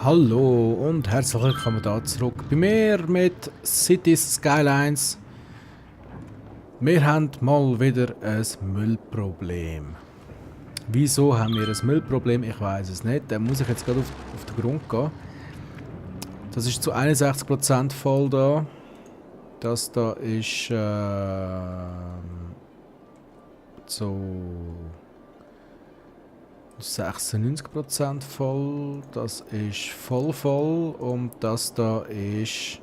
Hallo und herzlich willkommen da zurück bei mir mit Cities Skylines. Wir haben mal wieder ein Müllproblem. Wieso haben wir ein Müllproblem? Ich weiß es nicht. Da muss ich jetzt gerade auf den Grund gehen. Das ist zu 61% voll da. Das da ist so 96% voll. Das ist voll und das da ist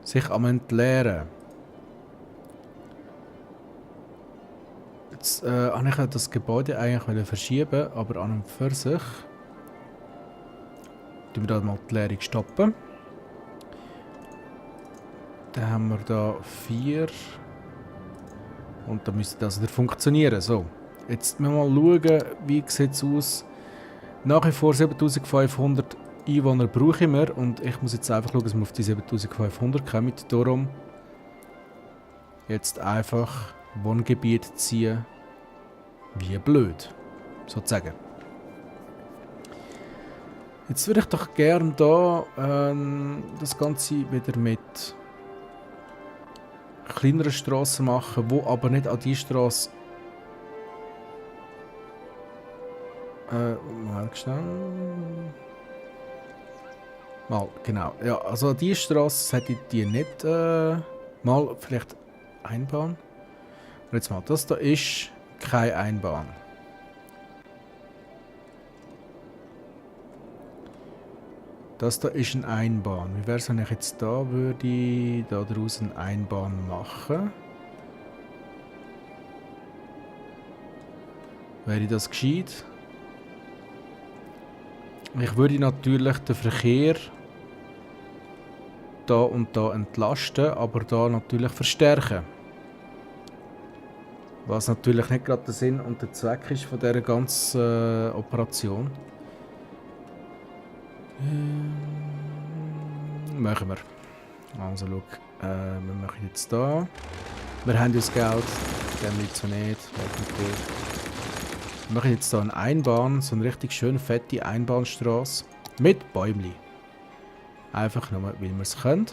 sich am Entleeren. Jetzt habe ich das Gebäude eigentlich verschieben, aber an und für sich tun wir da mal die Leerung stoppen. Dann haben wir da 4 und dann müsste das wieder funktionieren. So, jetzt müssen wir mal schauen, wie sieht es aus. Nach wie vor 7500 Einwohner brauchen wir und ich muss jetzt einfach schauen, dass wir auf die 7500 kommen. Darum jetzt einfach Wohngebiet ziehen, wie blöd, sozusagen. Jetzt würde ich doch gerne da das Ganze wieder mit kleineren Strassen machen, wo aber nicht an die Strasse. Mal schnell. Mal, genau. Ja, also an die Strasse hätte ich die nicht mal vielleicht Einbahn. Und jetzt mal, das da ist keine Einbahn. Das da ist eine Einbahn. Wie wäre es, wenn ich jetzt da würde ich da draußen eine Einbahn machen? Wäre das gescheit? Ich würde natürlich den Verkehr da und da entlasten, aber da natürlich verstärken. Was natürlich nicht gerade der Sinn und der Zweck ist von dieser ganzen Operation. Machen wir. Also schau, wir machen jetzt da. Wir haben ja das Geld, dem liegt so nicht. Wir machen jetzt da eine Einbahn, so eine richtig schön fette Einbahnstraße mit Bäumli. Einfach nur, weil wir es können.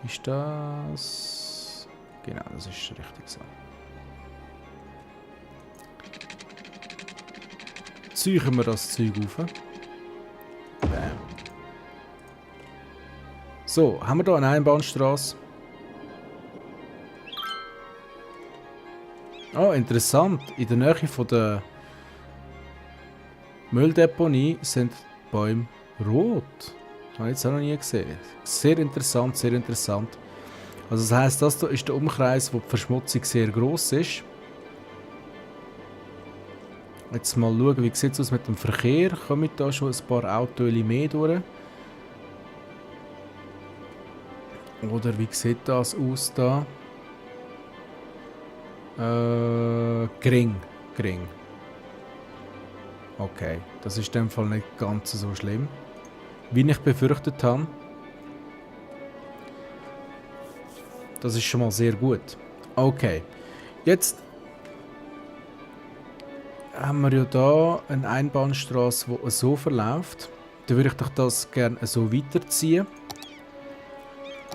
Ist das... Genau, das ist richtig so. Züchen wir das Zeug auf. Bam. So, haben wir hier eine Einbahnstraße. Oh, interessant. In der Nähe von der Mülldeponie sind die Bäume rot. Habe ich jetzt auch noch nie gesehen. Sehr interessant, sehr interessant. Also das heisst, das hier ist der Umkreis, wo die Verschmutzung sehr gross ist. Jetzt mal schauen, wie sieht es aus mit dem Verkehr. Kommen da schon ein paar Autos mehr durch? Oder wie sieht das aus da? Gering. Okay, das ist in dem Fall nicht ganz so schlimm, wie ich befürchtet habe. Das ist schon mal sehr gut. Okay, jetzt haben wir ja da eine Einbahnstraße, die so verläuft. Dann würde ich doch das gerne so weiterziehen.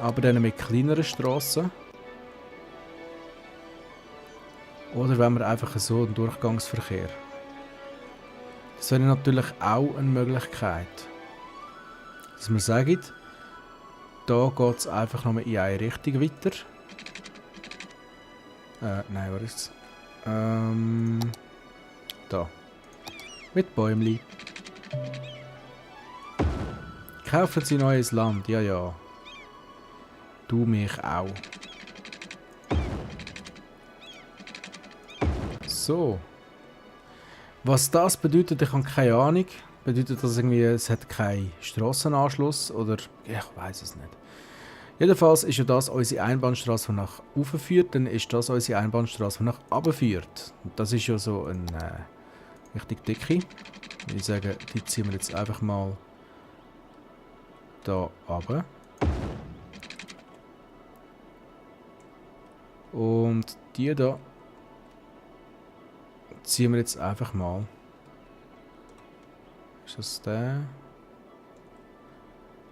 Aber dann mit kleineren Strassen. Oder wenn wir einfach so einen Durchgangsverkehr. Das wäre natürlich auch eine Möglichkeit. Dass wir sagen, da geht es einfach noch in eine Richtung weiter. Nein, was ist es? Da. Mit Bäumli. Kaufen Sie neues Land, ja, ja. Du mich auch. So. Was das bedeutet, ich habe keine Ahnung. Bedeutet das irgendwie, es hat keinen Strassenanschluss oder ich weiß es nicht. Jedenfalls ist ja das unsere Einbahnstraße, die nach oben führt, dann ist das unsere Einbahnstraße, die nach unten führt. Und das ist ja so eine richtig dicke. Ich sage, die ziehen wir jetzt einfach mal da runter. Und die da ziehen wir jetzt einfach mal Ist das der?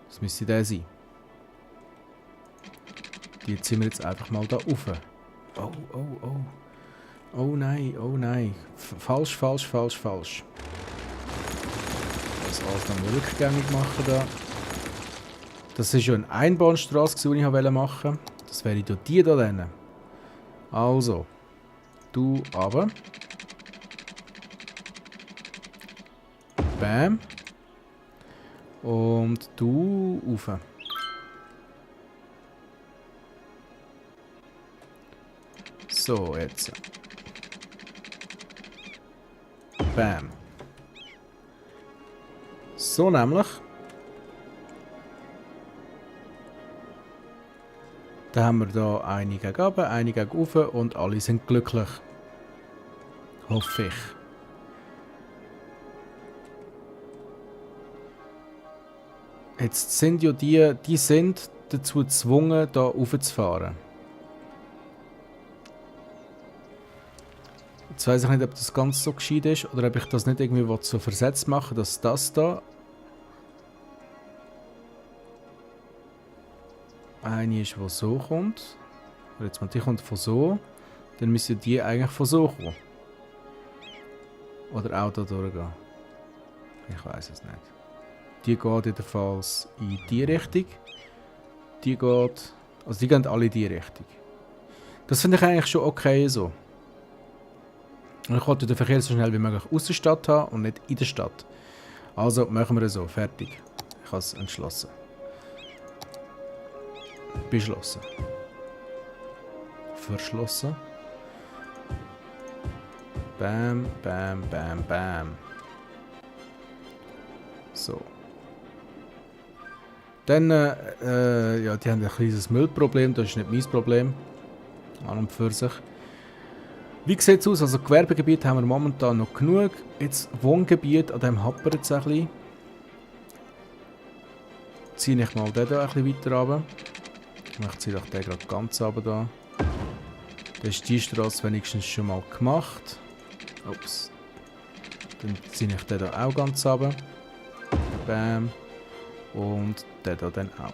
Das müsste der sein. Die ziehen wir jetzt einfach mal da rauf. Oh, oh, oh. Oh nein, oh nein. Falsch, falsch, falsch, falsch. Das alles noch mal rückgängig machen da. Das ist ja eine Einbahnstraße, die ich machen wollte. Das wäre durch die da drin. Also. Du runter. Bam. Und du rauf. So, jetzt. Bam. So nämlich. Dann haben wir da eine gegen oben, eine gegen rauf und alle sind glücklich. Hoffe ich. Jetzt sind ja die sind dazu gezwungen, da raufzufahren. Jetzt weiss ich nicht, ob das ganz so gescheit ist oder ob ich das nicht irgendwie so versetzt mache, dass das da eine ist, die so kommt. Oder jetzt mal die kommt von so. Dann müssen die eigentlich von so kommen. Oder auch da durchgehen. Ich weiß es nicht. Die geht jedenfalls in die Richtung. Die geht. Also die gehen alle in die Richtung. Das finde ich eigentlich schon okay so. Und ich wollte den Verkehr so schnell wie möglich aus der Stadt haben und nicht in der Stadt. Also machen wir es so. Fertig. Ich habe es entschlossen. Beschlossen. Verschlossen. Bam, bam, bam, bam. So. Dann, ja, die haben ein kleines Müllproblem, das ist nicht mein Problem. An und für sich. Wie sieht es aus? Also Gewerbegebiet haben wir momentan noch genug. Jetzt Wohngebiet, an dem hapert es ein bisschen. Ziehe ich mal den hier ein bisschen weiter runter. Ich ziehe doch den gerade ganz runter da. Dann ist die Straße wenigstens schon mal gemacht. Ups. Dann ziehe ich den hier auch ganz runter. Bam. Und den hier dann auch.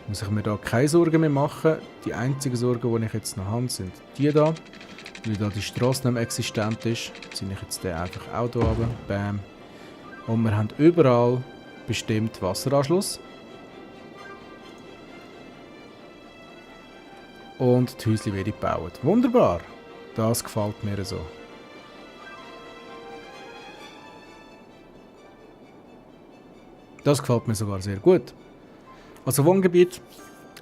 Muss ich mir da keine Sorgen mehr machen. Die einzigen Sorgen, die ich jetzt noch habe, sind die da. Weil da die Straße nicht mehr existent ist, ziehe ich jetzt den einfach auch hier runter. Bam. Und wir haben überall bestimmt Wasseranschluss. Und die Häuschen werden gebaut. Wunderbar! Das gefällt mir so. Das gefällt mir sogar sehr gut. Also Wohngebiet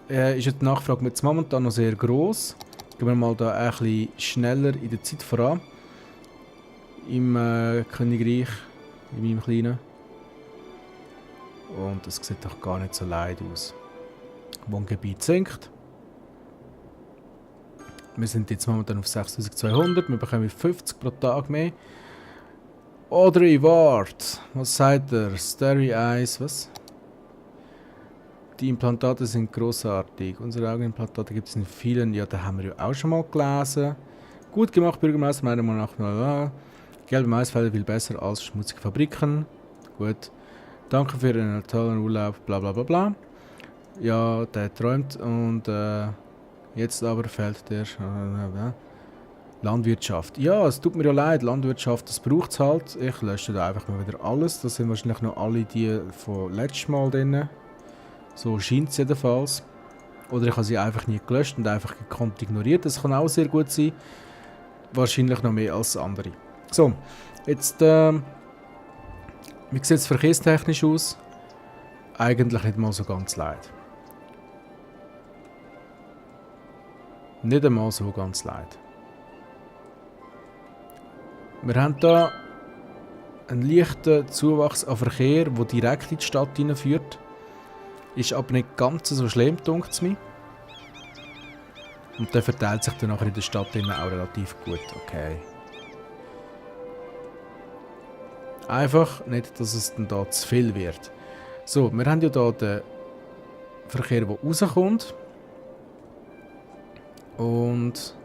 ist jetzt die Nachfrage jetzt momentan noch sehr gross. Gehen wir mal da ein bisschen schneller in der Zeit voran. Im Königreich, in meinem kleinen. Und das sieht doch gar nicht so leid aus. Wohngebiet sinkt. Wir sind jetzt momentan auf 6200, wir bekommen 50 pro Tag mehr. Audrey Ward, was sagt er? Starry Eyes, was? Die Implantate sind großartig. Unsere Augenimplantate gibt es in vielen, ja, da haben wir ja auch schon mal gelesen. Gut gemacht, Bürgermeister, meiner Meinung nach. Gelbe Maisfelder viel besser als schmutzige Fabriken. Gut. Danke für einen tollen Urlaub, bla bla bla bla. Ja, der träumt und jetzt aber fällt der Landwirtschaft. Ja, es tut mir ja leid, Landwirtschaft, das braucht es halt. Ich lösche da einfach mal wieder alles. Das sind wahrscheinlich noch alle die von letztes Mal drin. So scheint es jedenfalls. Oder ich habe sie einfach nie gelöscht und einfach gekonnt ignoriert. Das kann auch sehr gut sein. Wahrscheinlich noch mehr als andere. So, jetzt wie sieht es verkehrstechnisch aus? Eigentlich nicht mal so ganz leid. Nicht einmal so ganz leid. Wir haben hier einen leichten Zuwachs an Verkehr, der direkt in die Stadt hineinführt. Ist aber nicht ganz so schlimm, denkt es mir. Und der verteilt sich dann nachher in der Stadt auch relativ gut. Okay. Einfach nicht, dass es dann da zu viel wird. So, wir haben ja hier den Verkehr, der rauskommt. Und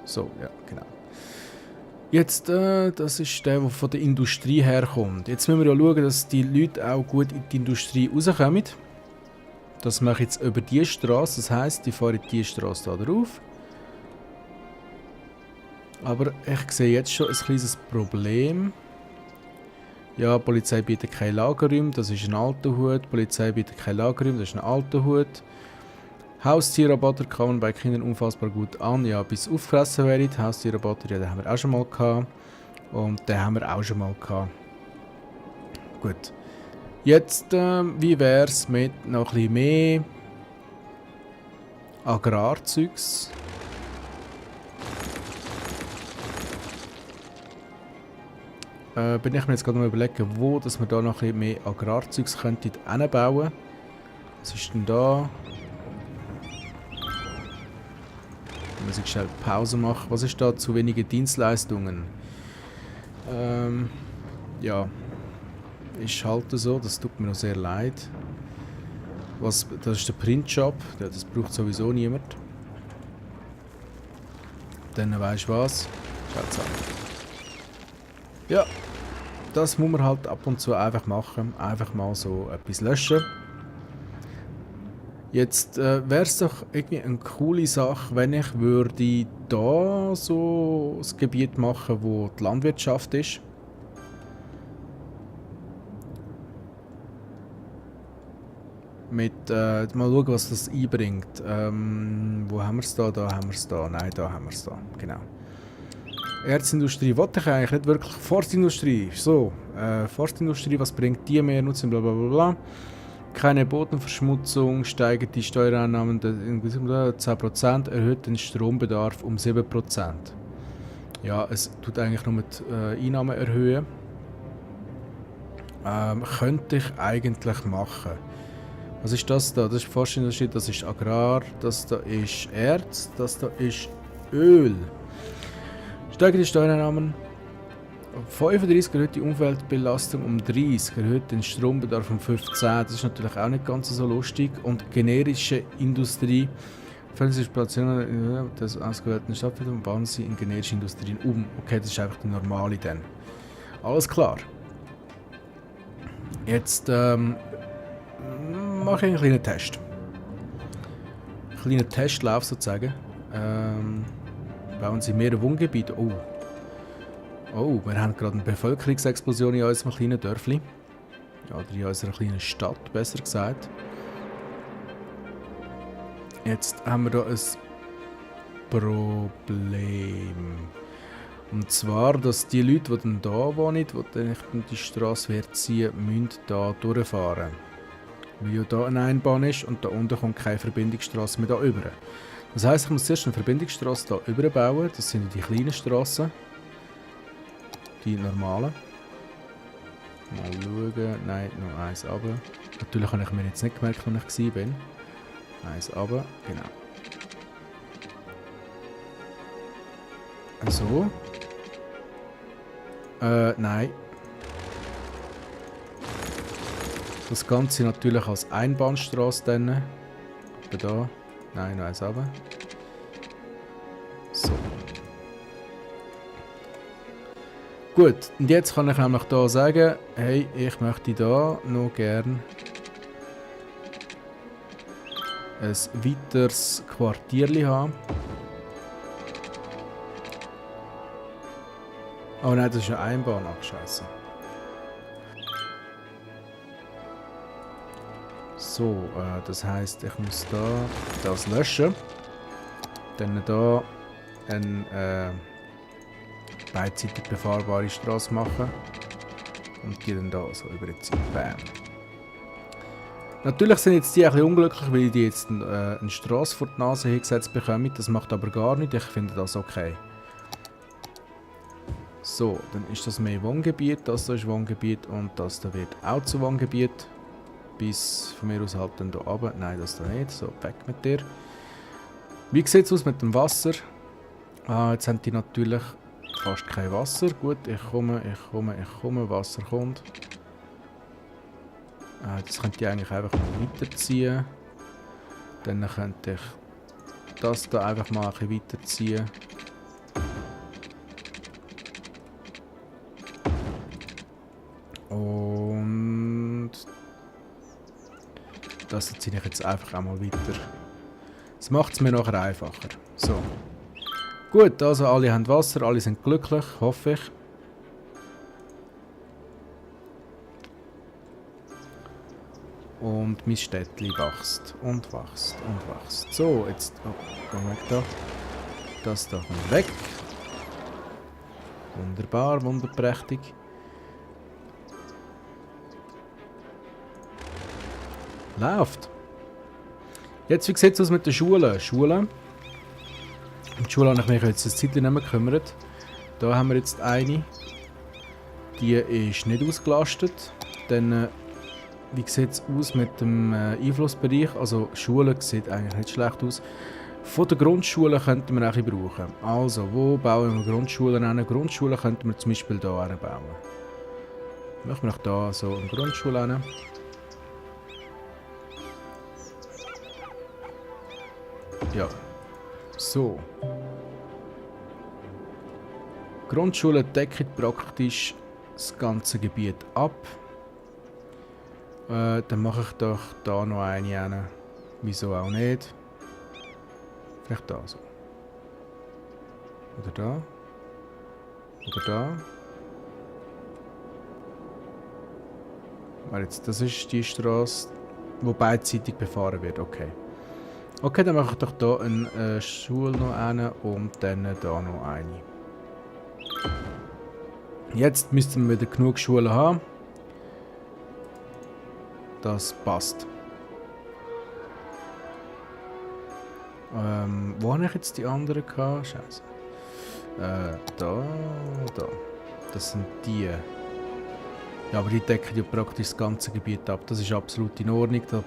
so, ja, genau. Jetzt, das ist der von der Industrie herkommt. Jetzt müssen wir ja schauen, dass die Leute auch gut in die Industrie rauskommen. Das mache ich jetzt über die Straße. Das heisst, ich fahre die Straße hier drauf. Aber ich sehe jetzt schon ein kleines Problem. Ja, die Polizei bietet keine Lagerräume, das ist ein alter Hut. Die Polizei bietet keine Lagerräume, das ist ein alter Hut. Haustierroboter kann man bei Kindern unfassbar gut an. Ja, bis aufgefressen werden. Haustierroboter, ja, den haben wir auch schon mal gehabt. Und den haben wir auch schon mal gehabt. Gut. Jetzt, wie wäre es mit noch ein bisschen mehr Agrarzeugs? Bin ich mir jetzt gerade mal überlegen, wo dass wir da noch ein bisschen mehr Agrarzeugs könnten einbauen. Was ist denn da? Muss ich schnell Pause machen. Was ist da? Zu wenige Dienstleistungen. Ja. Ist halt so. Das tut mir noch sehr leid. Das ist der Printshop. Das braucht sowieso niemand. Dann weisst du was. Schaut's an. Ja. Das muss man halt ab und zu einfach machen. Einfach mal so etwas löschen. Jetzt wäre es doch irgendwie eine coole Sache, wenn ich würde da so das Gebiet machen, wo die Landwirtschaft ist. Mit, mal schauen, was das einbringt. Wo haben wir es da? Da haben wir es da. Nein, da haben wir es da. Genau. Erzindustrie wollte ich eigentlich nicht wirklich. Forstindustrie. So, Forstindustrie, was bringt die mehr Nutzen? Blablabla. Keine Bodenverschmutzung, steigert die Steuereinnahmen um 10%, erhöht den Strombedarf um 7%. Ja, es tut eigentlich nur mit Einnahmen erhöhen. Könnte ich eigentlich machen. Was ist das da? Das ist Forstindustrie, das ist Agrar, das da ist Erz, das da ist Öl. Steigert die Steuereinnahmen. 35 erhöht die Umweltbelastung um 30, erhöht den Strombedarf um 15. Das ist natürlich auch nicht ganz so lustig. Und generische Industrie. Fällen Sie Situationen des ausgewählten Stadtviertels und bauen sie in generische Industrien um. Okay, das ist einfach die normale dann. Alles klar. Jetzt mache ich einen kleinen Test. Einen kleinen Testlauf sozusagen. Bauen Sie mehrere Wohngebiete. Oh, wir haben gerade eine Bevölkerungsexplosion in unserem kleinen Dörfli. Oder in unserer kleinen Stadt, besser gesagt. Jetzt haben wir da ein Problem. Und zwar, dass die Leute, die dann da wohnen, die dann die Straße ziehen, müssen da durchfahren. Weil ja da eine Einbahn ist und da unten kommt keine Verbindungsstraße mehr da rüber. Das heisst, ich muss zuerst eine Verbindungsstraße da rüber bauen. Das sind die kleinen Straßen. Die normalen. Mal schauen. Nein, noch eins runter. Natürlich habe ich mir jetzt nicht gemerkt, wo ich war. Eins runter, genau. So. Nein. Das Ganze natürlich als Einbahnstraße dann. Da. Nein, noch eins runter. So. Gut, und jetzt kann ich nämlich hier sagen, hey, ich möchte da noch gern ein weiteres Quartierli haben. Oh nein, das ist eine Einbahn, ach scheiße. So, das heisst, ich muss da das löschen. Dann da eine beidseitig befahrbare Straße machen und die dann da so überziehen. Bam. Natürlich sind jetzt die ein bisschen unglücklich, weil die jetzt eine Straße vor die Nase hingesetzt bekommen. Das macht aber gar nichts, ich finde das okay. So, dann ist das mehr Wohngebiet, das da ist Wohngebiet und das da wird auch zu Wohngebiet. Bis von mir aus halt dann hier runter. Nein, das da nicht. So, weg mit dir. Wie sieht es aus mit dem Wasser? Jetzt haben die natürlich fast kein Wasser. Gut, ich komme, Wasser kommt. Das könnte ich eigentlich einfach mal weiterziehen. Dann könnte ich das da einfach mal ein bisschen weiterziehen. Und das ziehe ich jetzt einfach einmal weiter. Das macht es mir nachher einfacher. So. Gut, also alle haben Wasser, alle sind glücklich, hoffe ich. Und mein Städtchen wächst und wächst und wächst. So, jetzt... Oh, komm weg da. Das da kommt weg. Wunderbar, wunderprächtig. Läuft. Jetzt, wie sieht es aus mit den Schulen? Um die Schule habe ich mich jetzt ein Zeitchen nicht mehr gekümmert. Da haben wir jetzt eine. Die ist nicht ausgelastet. Dann, wie sieht es aus mit dem Einflussbereich? Also, Schule sieht eigentlich nicht schlecht aus. Von der Grundschule könnten wir auch brauchen. Also, wo bauen wir Grundschulen hin? Grundschulen könnten wir zum Beispiel hier bauen. Machen wir noch da so eine Grundschule hin. Ja. So. Grundschule deckt praktisch das ganze Gebiet ab. Dann mache ich doch da noch eine hin. Wieso auch nicht? Vielleicht da so. Oder da. Oder da. Jetzt, das ist die Straße, die beidseitig befahren wird. Okay. Okay, dann mache ich doch hier eine Schule noch eine und dann da noch eine. Jetzt müssten wir wieder genug Schulen haben. Das passt. Wo habe ich jetzt die anderen gehabt? Scheiße. Da. Das sind die. Ja, aber die decken ja praktisch das ganze Gebiet ab. Das ist absolut in Ordnung. Da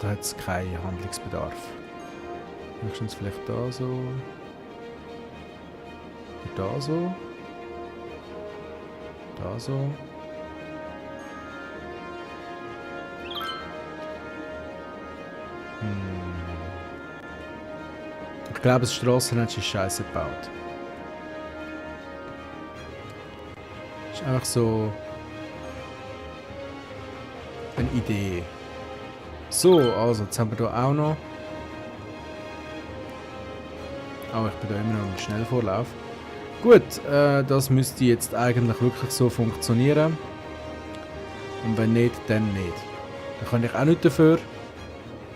hat es keinen Handlungsbedarf. Höchstens vielleicht da so. Da so. Da so. Ich glaube, das Strassennetz ist scheiße gebaut. Ist einfach so eine Idee. So, also jetzt haben wir hier auch noch. Aber ich bin da immer noch im Schnellvorlauf. Gut, das müsste jetzt eigentlich wirklich so funktionieren. Und wenn nicht, dann nicht. Dann kann ich auch nicht dafür.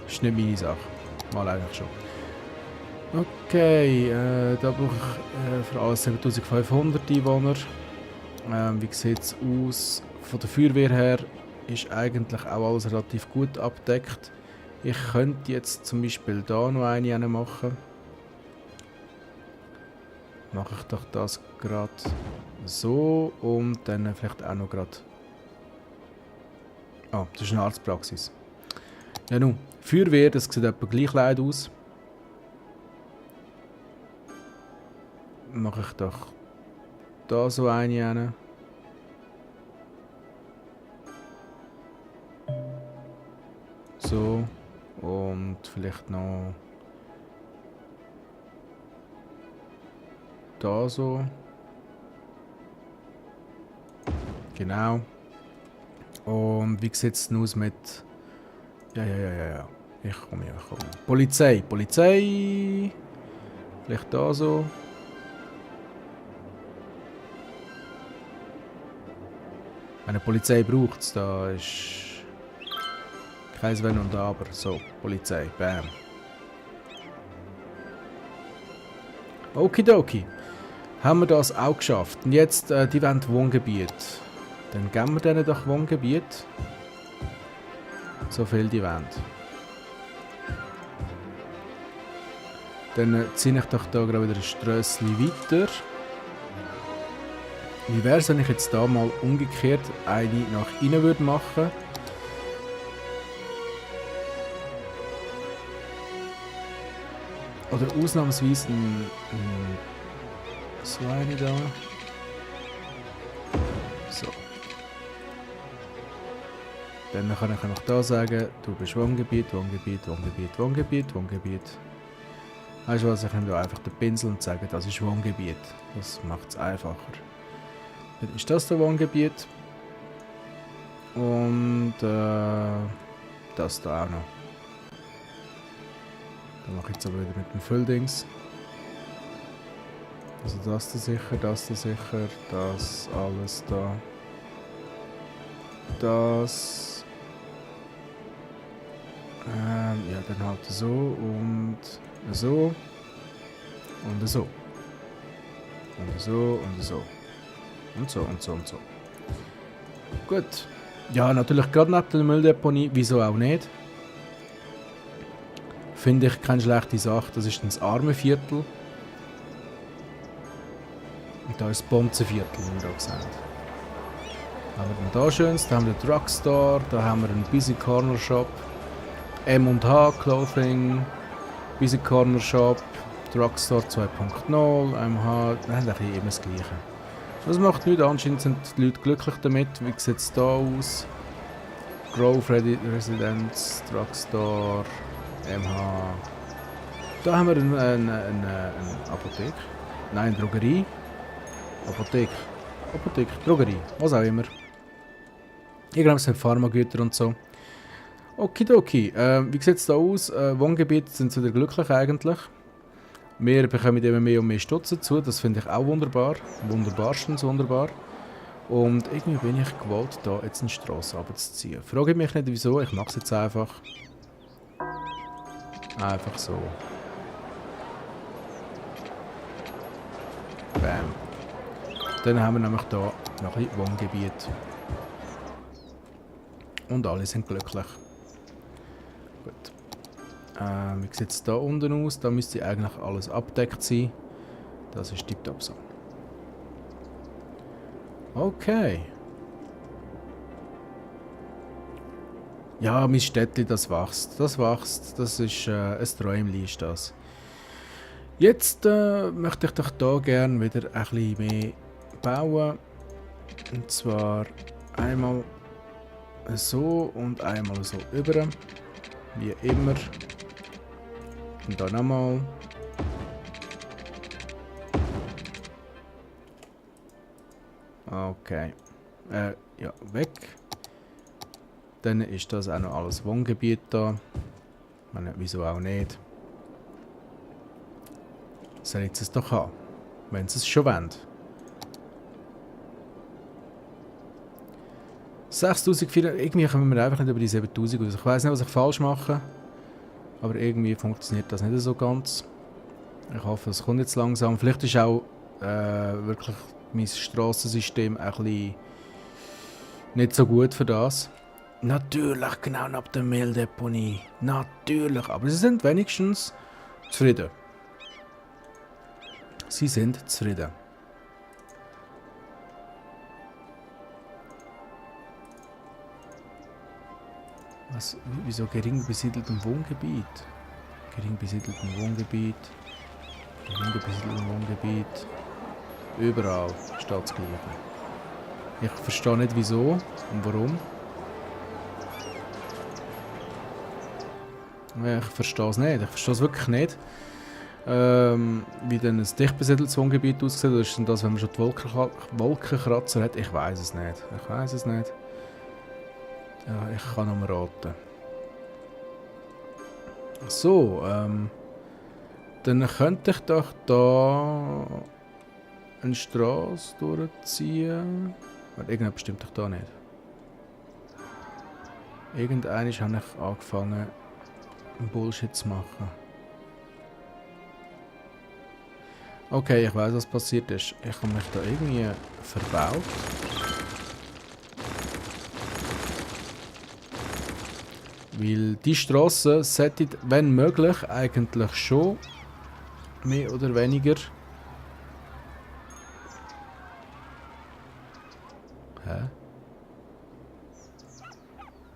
Das ist nicht meine Sache. Mal eigentlich schon. Okay, da brauche ich für alle 7500 Einwohner. Wie sieht es aus? Von der Feuerwehr her ist eigentlich auch alles relativ gut abgedeckt. Ich könnte jetzt zum Beispiel da noch eine machen. Mache ich doch das gerade so und dann vielleicht auch noch gerade. Ah, das ist eine Arztpraxis. Ja nun, Feuerwehr, das sieht etwa gleich leid aus. Mache ich doch da so eine hin. So. Und vielleicht noch da so. Genau. Und wie sieht es aus mit... Ja. Ich komme. Polizei. Vielleicht da so. Eine Polizei braucht es, da ist kein Wenn und Aber. So, Polizei, bam. Okidoki. Haben wir das auch geschafft. Und jetzt, die wollen Wohngebiet. Dann geben wir denen doch Wohngebiet. So viel die wollen. Dann ziehe ich doch da gerade wieder ein Strössli weiter. Wie wäre es, wenn ich jetzt da mal umgekehrt eine nach innen würde machen? Oder ausnahmsweise so eine da. So. Dann kann ich noch da sagen, du bist Wohngebiet. Weißt du was, ich nehme da einfach den Pinsel und sage, das ist Wohngebiet. Das macht es einfacher. Dann ist das der Wohngebiet. Und das da auch noch. Dann mache ich jetzt aber wieder mit dem Fülldings. Also das da sicher, das alles da. Das. Ja, dann halt so und so. Und so. Und so und so. Und so und so und so. Gut. Ja, natürlich gerade neben der Mülldeponie. Wieso auch nicht? Finde ich keine schlechte Sache. Das ist das arme Viertel. Und da ist das Bonzenviertel, wie wir auch gesagt haben. Haben wir dann da schönes, da haben wir den Drugstore, da haben wir einen Busy Corner Shop, M&H Clothing, Busy Corner Shop, Drugstore 2.0, M&H, wir haben eigentlich immer das Gleiche. Das macht nichts, anscheinend sind die Leute glücklich damit. Wie sieht es da aus? Grove Residence, Drugstore, M&H. Da haben wir eine Apotheke, nein, eine Drogerie. Apotheke, Drogerie, was auch immer. Ich glaube, es sind Pharmagüter und so. Okidoki, wie sieht es da aus? Wohngebiete sind wieder glücklich eigentlich. Wir bekommen immer mehr und mehr Stutz dazu, das finde ich auch wunderbar. Wunderbarstens wunderbar. Und irgendwie bin ich gewollt, da jetzt eine Strasse runterzuziehen. Frage mich nicht wieso, ich mache es jetzt einfach. Einfach so. Bam. Dann haben wir nämlich hier noch ein Wohngebiet. Und alle sind glücklich. Gut. Wie sieht es da unten aus? Da müsste eigentlich alles abdeckt sein. Das ist tipptopp so. Okay. Ja, mein Städtchen, das wächst. Das wächst. Das ist ein Träumchen, ist das. Jetzt möchte ich doch hier gerne wieder ein bisschen mehr bauen. Und zwar einmal so und einmal so über. Wie immer. Und dann nochmal. Okay. Ja, weg. Dann ist das auch noch alles Wohngebiet da. Ich meine, wieso auch nicht? Sollen sie es doch haben. Wenn sie es schon wollen. 6400, irgendwie kommen wir einfach nicht über die 7000 aus. Ich weiß nicht, was ich falsch mache. Aber irgendwie funktioniert das nicht so ganz. Ich hoffe, es kommt jetzt langsam. Vielleicht ist auch wirklich mein Strassensystem ein bisschen nicht so gut für das. Natürlich, genau nach der Mülldeponie. Natürlich, aber sie sind wenigstens zufrieden. Sie sind zufrieden. Was, wieso gering besiedeltem Wohngebiet? Gering besiedeltem Wohngebiet. Gering besiedeltem Wohngebiet. Überall steht das Gleiche. Ich verstehe nicht wieso und warum. Ich verstehe es nicht. Ich verstehe es wirklich nicht. Wie denn ein dicht besiedeltes Wohngebiet aussieht. Oder ist denn das, wenn man schon die Wolkenkratzer hat? Ich weiß es nicht. Ich weiß es nicht. Ja, ich kann noch mal raten. So, dann könnte ich doch da eine Straße durchziehen. Weil irgendetwas stimmt doch da nicht. Irgendwann habe ich angefangen, Bullshit zu machen. Okay, ich weiß, was passiert ist. Ich habe mich da irgendwie verbaut. Weil die Strasse sollte, wenn möglich, eigentlich schon mehr oder weniger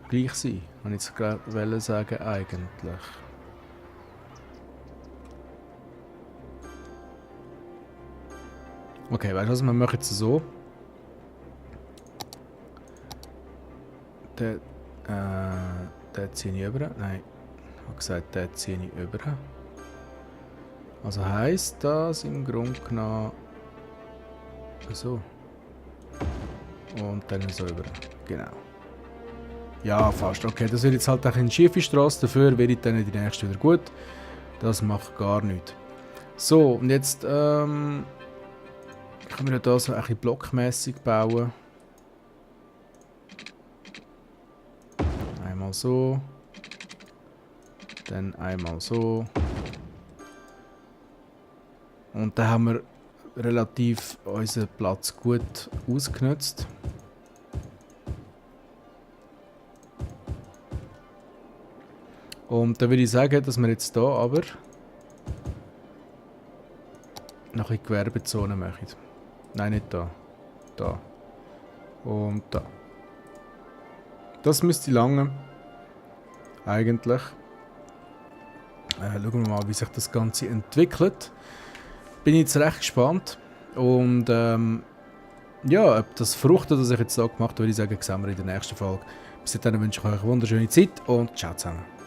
gleich sein. Wenn ich jetzt gerade sagen eigentlich. Okay, weißt du was, wir machen jetzt so. Den ziehe ich über. Nein, ich habe gesagt, den ziehe ich über. Also heisst das im Grunde genommen so. Und dann so über. Genau. Ja, fast. Okay, das wird jetzt halt auch eine schiefe Straße, dafür wird dann die nächste wieder gut. Das macht gar nichts. So, und jetzt können wir da so ein bisschen blockmäßig bauen. Einmal so. Dann einmal so. Und dann haben wir relativ unseren Platz gut ausgenutzt. Und dann würde ich sagen, dass wir jetzt hier aber noch eine Gewerbezone machen. Nein, nicht da. Da. Und da. Das müsste lange. Eigentlich. Schauen wir mal, wie sich das Ganze entwickelt. Bin jetzt recht gespannt. Und ja, ob das fruchtet, das ich jetzt da gemacht habe, würde ich sagen, sehen wir in der nächsten Folge. Bis dahin wünsche ich euch eine wunderschöne Zeit und ciao zusammen.